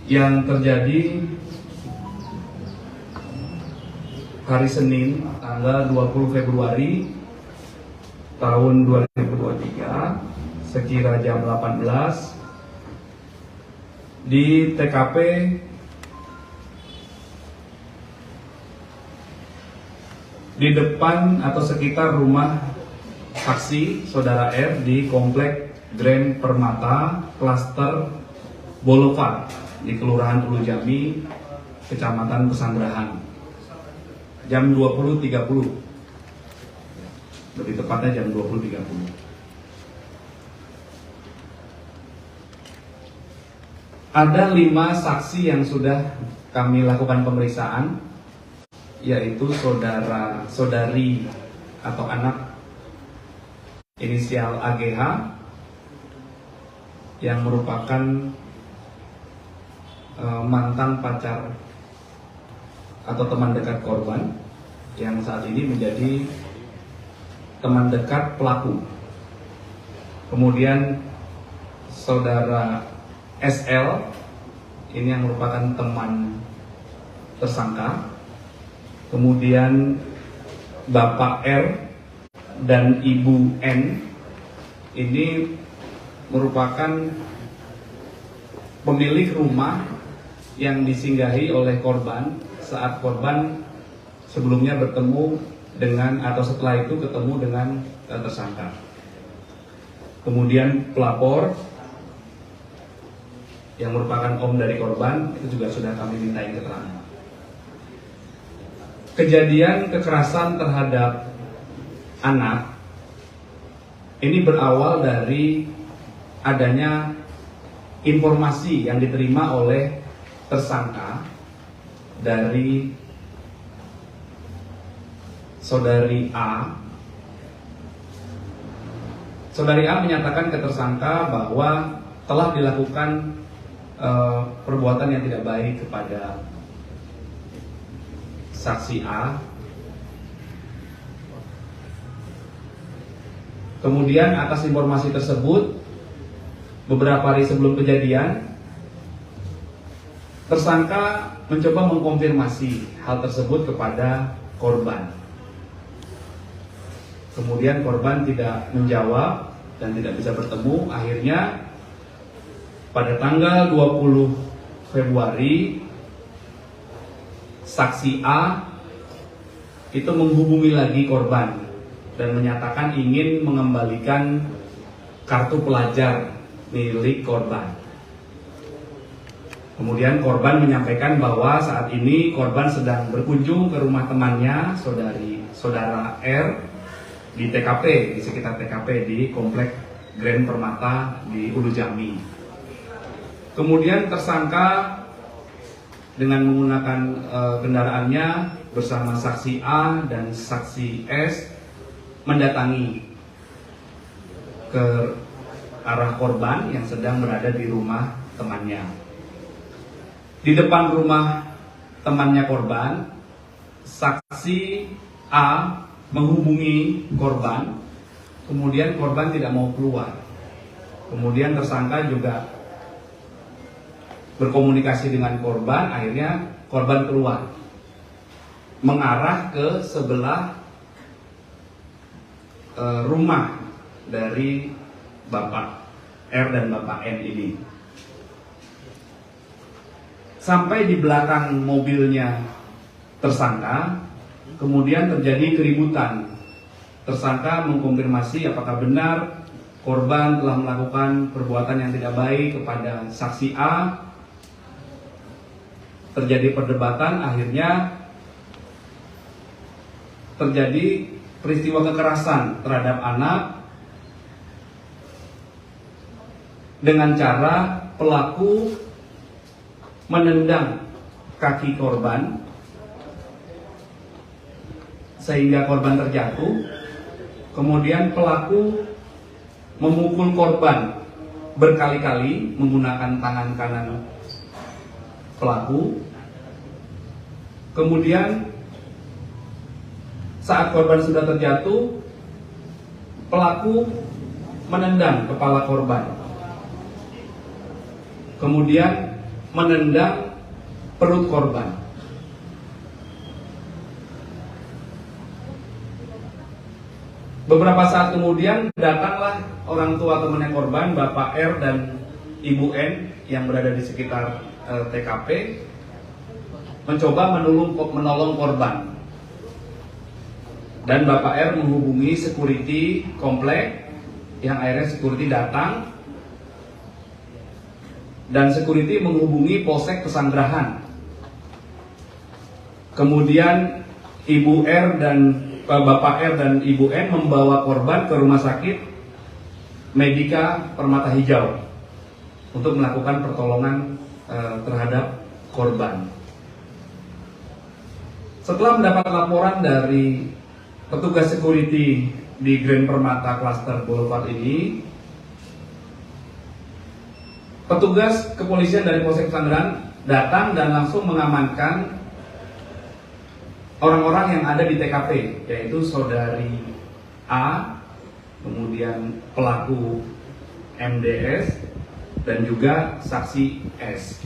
yang terjadi hari Senin tanggal 20 Februari tahun 2023 sekira jam 18 di TKP di depan atau sekitar rumah saksi saudara R di Komplek Grand Permata Klaster Boulevard di Kelurahan Ulu Jami, Kecamatan Pesanggerahan, jam 20.30, lebih tepatnya jam 20.30. Ada 5 saksi yang sudah kami lakukan pemeriksaan, yaitu saudari atau anak inisial AGH yang merupakan mantan pacar atau teman dekat korban yang saat ini menjadi teman dekat pelaku. Kemudian saudara SL ini yang merupakan teman tersangka. Kemudian Bapak R dan Ibu N ini merupakan pemilik rumah yang disinggahi oleh korban saat korban sebelumnya bertemu dengan atau setelah itu ketemu dengan tersangka. Kemudian pelapor yang merupakan om dari korban itu juga sudah kami mintain keterangan. Kejadian kekerasan terhadap anak ini berawal dari adanya informasi yang diterima oleh tersangka dari saudari A. Saudari A menyatakan ke tersangka bahwa telah dilakukan perbuatan yang tidak baik kepada saksi A. Kemudian atas informasi tersebut, beberapa hari sebelum kejadian, tersangka mencoba mengkonfirmasi hal tersebut kepada korban. Kemudian korban tidak menjawab dan tidak bisa bertemu. Akhirnya pada tanggal 20 Februari saksi A itu menghubungi lagi korban dan menyatakan ingin mengembalikan kartu pelajar milik korban. Kemudian korban menyampaikan bahwa saat ini korban sedang berkunjung ke rumah temannya, saudara R, di TKP, di sekitar TKP di Komplek Grand Permata di Ulu Jami. Kemudian tersangka dengan menggunakan kendaraannya bersama saksi A dan saksi S mendatangi ke arah korban yang sedang berada di rumah temannya. Di depan rumah temannya korban, saksi A menghubungi korban, kemudian korban tidak mau keluar. Kemudian tersangka juga berkomunikasi dengan korban, akhirnya korban keluar mengarah ke sebelah rumah dari Bapak R dan Bapak N ini. Sampai di belakang mobilnya tersangka, kemudian terjadi keributan. Tersangka mengkonfirmasi apakah benar korban telah melakukan perbuatan yang tidak baik kepada saksi A. Terjadi perdebatan, akhirnya terjadi peristiwa kekerasan terhadap anak dengan cara pelaku menendang kaki korban sehingga korban terjatuh. Kemudian pelaku memukul korban berkali-kali menggunakan tangan kanan pelaku. Kemudian saat korban sudah terjatuh, pelaku menendang kepala korban. Kemudian menendang perut korban. Beberapa saat kemudian datanglah orang tua temannya korban, Bapak R dan Ibu N yang berada di sekitar TKP, mencoba menolong korban. Dan Bapak R menghubungi security komplek, yang akhirnya security datang, dan security menghubungi Polsek Pesanggerahan. Kemudian Ibu R dan Bapak R dan Ibu N membawa korban ke rumah sakit Medika Permata Hijau untuk melakukan pertolongan terhadap korban. Setelah mendapat laporan dari petugas security di Grand Permata Cluster Boulevard ini, petugas kepolisian dari Polsek Pesanggerahan datang dan langsung mengamankan orang-orang yang ada di TKP, yaitu saudari A, kemudian pelaku MDS, dan juga saksi S.